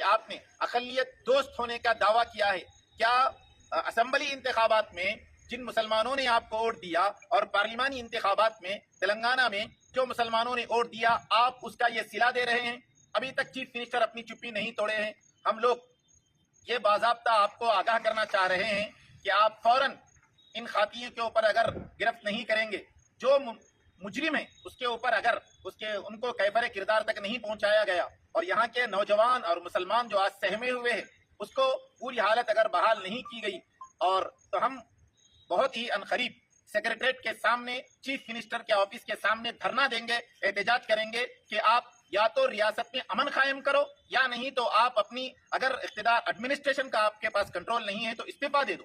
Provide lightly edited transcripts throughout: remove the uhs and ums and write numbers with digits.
آپ نے اقلیت دوست ہونے کا دعویٰ کیا ہے، کیا اسمبلی انتخابات میں جن مسلمانوں نے آپ کو ووٹ دیا اور پارلیمانی انتخابات میں تلنگانہ میں جو مسلمانوں نے ووٹ دیا، آپ اس کا یہ صلہ دے رہے ہیں؟ ابھی تک چیف منسٹر اپنی چپی نہیں توڑے ہیں۔ ہم لوگ یہ باضابطہ آپ کو آگاہ کرنا چاہ رہے ہیں کہ آپ فوراً ان خاتیوں کے اوپر اگر گرفت نہیں کریں گے، جو مجرم ہے اس کے اوپر اگر ان کو کیفر کردار تک نہیں پہنچایا گیا، اور یہاں کے نوجوان اور مسلمان جو آج سہمے ہوئے ہیں اس کو پوری حالت اگر بحال نہیں کی گئی، اور تو ہم بہت ہی عنقریب سیکریٹریٹ کے سامنے، چیف منسٹر کے آفس کے سامنے دھرنا دیں گے، احتجاج کریں گے کہ آپ یا تو ریاست میں امن قائم کرو، یا نہیں تو آپ اپنی اگر اقتدار ایڈمنسٹریشن کا آپ کے پاس کنٹرول نہیں ہے تو استعفیٰ دے دو۔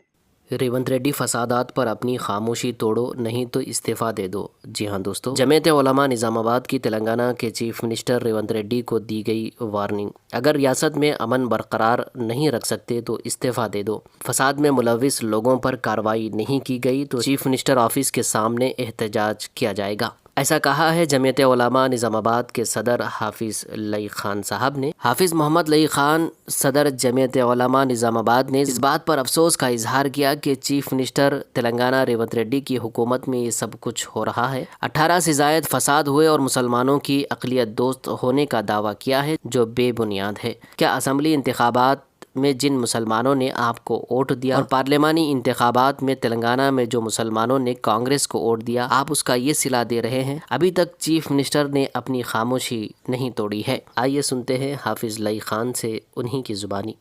ریونت ریڈی فسادات پر اپنی خاموشی توڑو، نہیں تو استعفیٰ دے دو۔ جی ہاں دوستو، جمعیت علماء نظام آباد کی تلنگانہ کے چیف منسٹر ریونت ریڈی کو دی گئی وارننگ، اگر ریاست میں امن برقرار نہیں رکھ سکتے تو استعفیٰ دے دو۔ فساد میں ملوث لوگوں پر کارروائی نہیں کی گئی تو چیف منسٹر آفس کے سامنے احتجاج کیا جائے گا، ایسا کہا ہے جمعیت علماء نظام آباد کے صدر حافظ لئی خان صاحب نے۔ حافظ محمد لئی خان صدر جمعیت علماء نظام آباد نے اس بات پر افسوس کا اظہار کیا کہ چیف منسٹر تلنگانہ ریونت ریڈی کی حکومت میں یہ سب کچھ ہو رہا ہے۔ 18 سے زائد فساد ہوئے اور مسلمانوں کی اقلیت دوست ہونے کا دعویٰ کیا ہے جو بے بنیاد ہے۔ کیا اسمبلی انتخابات میں جن مسلمانوں نے آپ کو ووٹ دیا اور پارلیمانی انتخابات میں تلنگانہ میں جو مسلمانوں نے کانگریس کو ووٹ دیا، آپ اس کا یہ صلہ دے رہے ہیں؟ ابھی تک چیف منسٹر نے اپنی خاموشی نہیں توڑی ہے۔ آئیے سنتے ہیں حافظ لئی خان سے انہی کی زبانی۔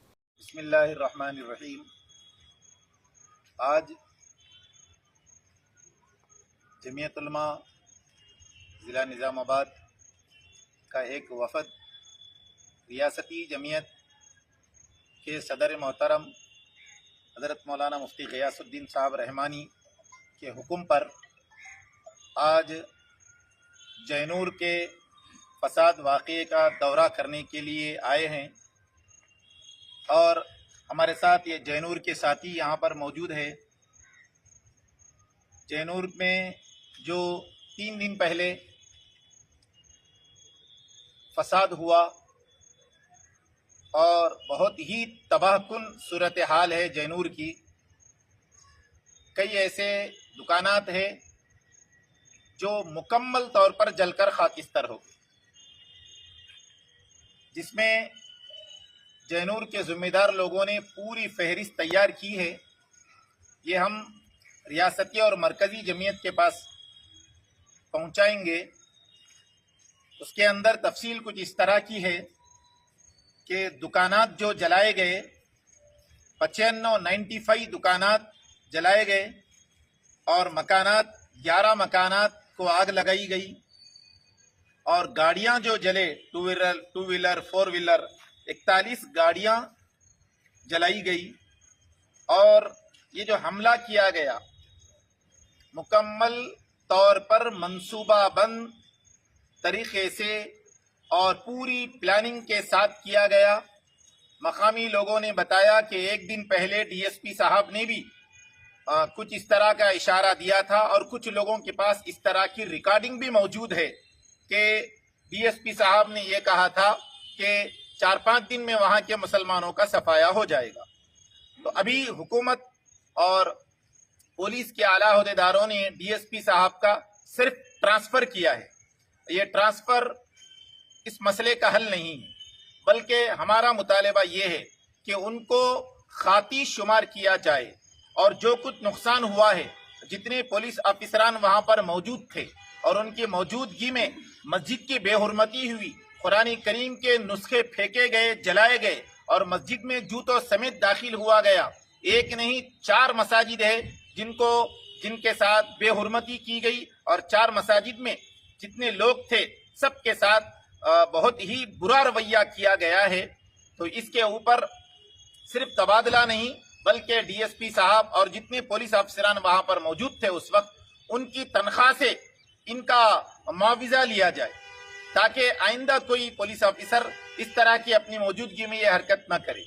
بسم اللہ الرحمن الرحیم۔ آج جمعیت علماء ضلع نظام آباد کا ایک وفد ریاستی جمعیت کے صدر محترم حضرت مولانا مفتی غیاث الدین صاحب رحمانی کے حکم پر آج جینور کے فساد واقعے کا دورہ کرنے کے لیے آئے ہیں، اور ہمارے ساتھ یہ جینور کے ساتھی یہاں پر موجود ہے۔ جینور میں جو 3 دن پہلے فساد ہوا اور بہت ہی تباہ کن صورتحال ہے جینور کی، کئی ایسے دکانات ہیں جو مکمل طور پر جل کر خاکستر ہو گئے، جس میں جینور کے ذمہ دار لوگوں نے پوری فہرست تیار کی ہے۔ یہ ہم ریاستی اور مرکزی جمعیت کے پاس پہنچائیں گے۔ اس کے اندر تفصیل کچھ اس طرح کی ہے کہ دکانات جو جلائے گئے 95 دکانات جلائے گئے، اور مکانات 11 مکانات کو آگ لگائی گئی، اور گاڑیاں جو جلے 2 ویلر 4 ویلر 41 گاڑیاں جلائی گئی، اور یہ جو حملہ کیا گیا مکمل طور پر منصوبہ بند طریقے سے اور پوری پلاننگ کے ساتھ کیا گیا۔ مقامی لوگوں نے بتایا کہ ایک دن پہلے ڈی ایس پی صاحب نے بھی کچھ اس طرح کا اشارہ دیا تھا، اور کچھ لوگوں کے پاس اس طرح کی ریکارڈنگ بھی موجود ہے کہ ڈی ایس پی صاحب نے یہ کہا تھا کہ 4-5 دن میں وہاں کے مسلمانوں کا صفایا ہو جائے گا۔ تو ابھی حکومت اور پولیس کے اعلیٰ عہدیداروں نے ڈی ایس پی صاحب کا صرف ٹرانسفر کیا ہے۔ یہ ٹرانسفر اس مسئلے کا حل نہیں ہے، بلکہ ہمارا مطالبہ یہ ہے کہ ان کو خاطی شمار کیا جائے، اور جو کچھ نقصان ہوا ہے، جتنے پولیس افسران وہاں پر موجود تھے اور ان کی موجودگی میں مسجد کی بے حرمتی ہوئی، قرآن کریم کے نسخے پھینکے گئے، جلائے گئے، اور مسجد میں جوتوں سمیت داخل ہوا گیا۔ ایک نہیں 4 مساجد ہے جن کے ساتھ بے حرمتی کی گئی، اور 4 مساجد میں جتنے لوگ تھے سب کے ساتھ بہت ہی برا رویہ کیا گیا ہے۔ تو اس کے اوپر صرف تبادلہ نہیں، بلکہ ڈی ایس پی صاحب اور جتنے پولیس افسران وہاں پر موجود تھے اس وقت، ان کی تنخواہ سے ان کا معاوضہ لیا جائے، تاکہ آئندہ کوئی پولیس افسر اس طرح کی اپنی موجودگی میں یہ حرکت نہ کرے۔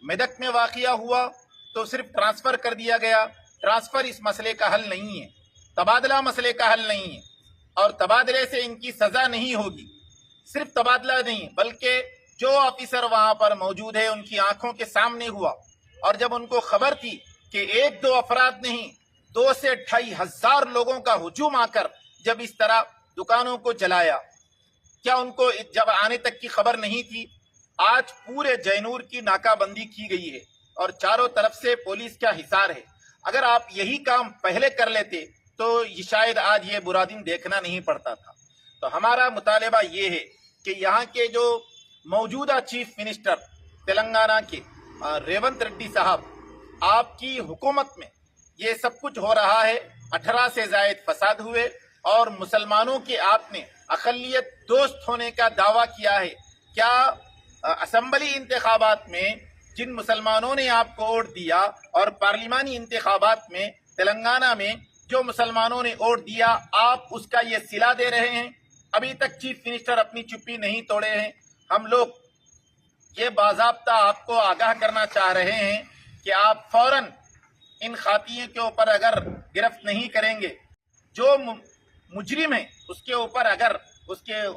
میدک میں واقعہ ہوا تو صرف ٹرانسفر کر دیا گیا۔ ٹرانسفر اس مسئلے کا حل نہیں ہے، تبادلہ مسئلے کا حل نہیں ہے، اور تبادلے سے ان کی سزا نہیں ہوگی۔ صرف تبادلہ نہیں بلکہ जो ऑफिसर वहां पर मौजूद है उनकी आंखों के सामने हुआ, और जब उनको खबर थी कि एक दो अफराद नहीं 2 से 2,500 लोगों का हुजूम आकर जब इस तरह दुकानों को जलाया, क्या उनको जब आने तक की खबर नहीं थी? आज पूरे जैनूर की नाकाबंदी की गई है और चारों तरफ से पुलिस का हिसार है। अगर आप यही काम पहले कर लेते तो ये शायद आज ये बुरा दिन देखना नहीं पड़ता था। तो हमारा मुतालिबा ये है कि यहाँ के जो मौजूदा चीफ मिनिस्टर तेलंगाना के रेवंत रेड्डी साहब, आपकी हुकूमत में ये सब कुछ हो रहा है। 18 से जायद फसाद हुए और मुसलमानों के आपने अक़लियत दोस्त होने का दावा किया है। क्या असम्बली इंतखाबात में जिन मुसलमानों ने आपको वोट दिया और पार्लिमानी इंतखाबात में तेलंगाना में जो मुसलमानों ने वोट दिया, आप उसका ये सिला दे रहे हैं? अभी तक चीफ मिनिस्टर अपनी चुप्पी नहीं तोड़े हैं। हम लोग ये बाज़ाब्ता आपको आगाह करना चाह रहे हैं कि आप फौरन इन खातियों के ऊपर अगर गिरफ्त नहीं करेंगे, जो मुजरिम है उसके ऊपर अगर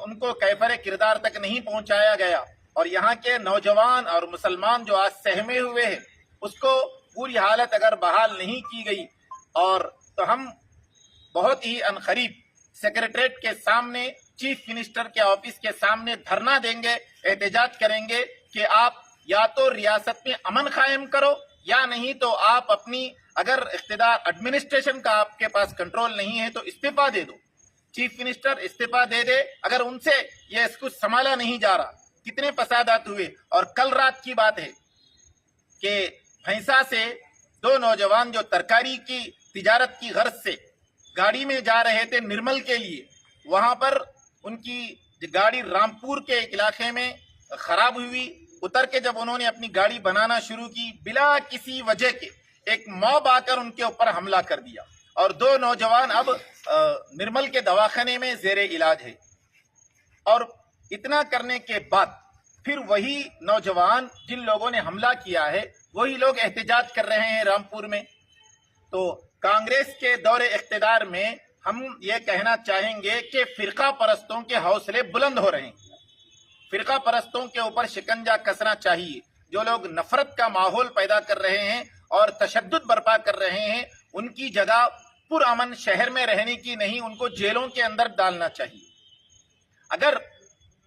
उनको कैफर किरदार तक नहीं पहुंचाया गया और यहाँ के नौजवान और मुसलमान जो आज सहमे हुए हैं उसको पूरी हालत अगर बहाल नहीं की गई, और तो हम बहुत ही अनकरीब सेक्रेटरीट के सामने, चीफ मिनिस्टर के ऑफिस के सामने धरना देंगे, एहतजाज करेंगे कि आप या तो रियासत में अमन कायम करो या नहीं तो आप अपनी, अगर इख्तिदार एडमिनिस्ट्रेशन का आपके पास कंट्रोल नहीं है तो इस्तीफा दे दो। चीफ मिनिस्टर इस्तीफा दे दे अगर उनसे ये कुछ संभाला नहीं जा रहा। कितने फसादात हुए। और कल रात की बात है कि भैंसा से 2 नौजवान जो तरकारी की तिजारत की गर्ज से गाड़ी में जा रहे थे निर्मल के लिए, वहां पर उनकी गाड़ी रामपुर के इलाके में खराब हुई। उतर के जब उन्होंने अपनी गाड़ी बनाना शुरू की, बिला किसी वजह के एक मॉब आकर उनके ऊपर हमला कर दिया और 2 नौजवान अब निर्मल के दवाखाने में जेरे इलाज है। और इतना करने के बाद फिर वही नौजवान जिन लोगों ने हमला किया है वही लोग एहतजाज कर रहे हैं रामपुर में। तो कांग्रेस के दौरे इख्तिदार में हम ये कहना चाहेंगे कि फिरका परस्तों के हौसले बुलंद हो रहे हैं। फिरका परस्तों के ऊपर शिकंजा कसना चाहिए। जो लोग नफरत का माहौल पैदा कर रहे हैं और तशद्दुद बर्पा कर रहे हैं, उनकी जगह पुरअमन शहर में रहने की नहीं, उनको जेलों के अंदर डालना चाहिए। अगर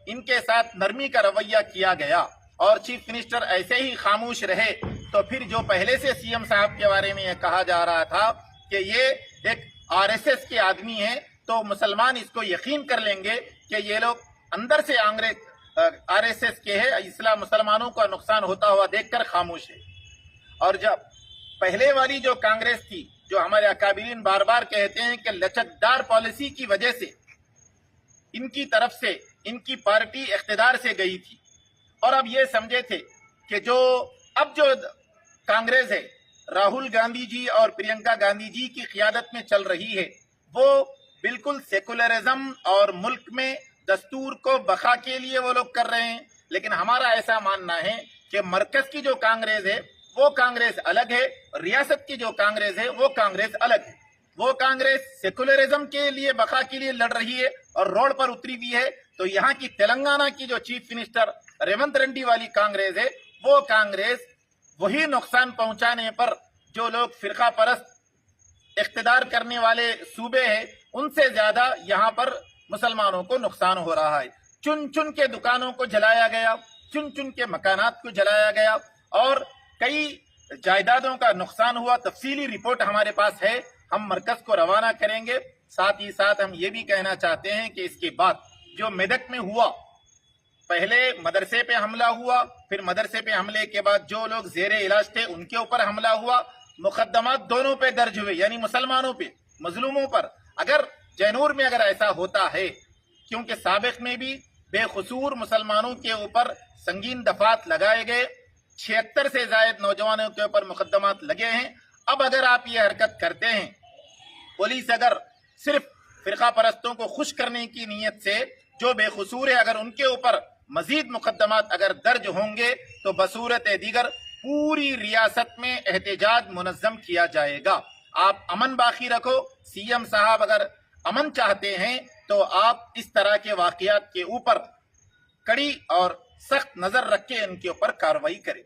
इनके साथ नरमी का रवैया किया गया और चीफ मिनिस्टर ऐसे ही खामोश रहे तो फिर जो पहले से सीएम साहब के बारे में यह कहा जा रहा था कि ये एक आरएसएस के आदमी हैं, तो मुसलमान इसको यकीन कर लेंगे कि ये लोग अंदर से आरएसएस के हैं, इस्लाम मुसलमानों का नुकसान होता हुआ देखकर खामोश है। और जब पहले वाली जो कांग्रेस थी, जो हमारे अकाबिरीन बार बार कहते हैं कि लचकदार पॉलिसी की वजह से इनकी तरफ से इनकी पार्टी इख्तिदार से गई थी और अब ये समझे थे कि अब जो कांग्रेस है राहुल गांधी जी और प्रियंका गांधी जी की क़ियादत में चल रही है, वो बिल्कुल सेकुलरिज्म और मुल्क में दस्तूर को बका के लिए वो लोग कर रहे हैं। लेकिन हमारा ऐसा मानना है कि मरकज की जो कांग्रेस है वो कांग्रेस अलग है, रियासत की जो कांग्रेस है वो कांग्रेस अलग है। वो कांग्रेस सेकुलरिज्म के लिए बका के लिए लड़ रही है और रोड पर उतरी हुई है। तो यहाँ की तेलंगाना की जो चीफ मिनिस्टर रेवंत रेड्डी वाली कांग्रेस है, वो कांग्रेस वही नुकसान पहुंचाने पर जो लोग फिरका परस्त इख्तिदार करने वाले सूबे हैं, उनसे ज्यादा यहाँ पर मुसलमानों को नुकसान हो रहा है। चुन चुन के दुकानों को जलाया गया, चुन चुन के मकानात को जलाया गया और कई जायदादों का नुकसान हुआ। तफसीली रिपोर्ट हमारे पास है, हम मरकज को रवाना करेंगे। साथ ही साथ हम ये भी कहना चाहते हैं कि इसके बाद जो मेदक में हुआ, पहले मदरसे पे हमला हुआ, फिर मदरसे पे हमले के बाद जो लोग जेरे इलाज थे उनके ऊपर हमला हुआ, मुकदमा दोनों पे दर्ज हुए, यानी मुसलमानों पे, मजलूमों पर। अगर जैनूर में अगर ऐसा होता है, क्योंकि साबिक में भी बेकसूर मुसलमानों के ऊपर संगीन दफात लगाए गए, 76 से ज्यादा नौजवानों के ऊपर मुकदमात लगे हैं। अब अगर आप ये हरकत करते हैं, पुलिस अगर सिर्फ फिरका परस्तों को खुश करने की नीयत से जो बेकसूर है, अगर उनके ऊपर मजीद मुकदमात अगर दर्ज होंगे तो बसूरत दीगर पूरी रियासत में एहतजाज मुनज़्ज़म किया जाएगा। आप अमन बाकी रखो। सीएम साहब अगर अमन चाहते हैं तो आप इस तरह के वाकयात के ऊपर कड़ी और सख्त नजर रख के इनके ऊपर कार्रवाई करे।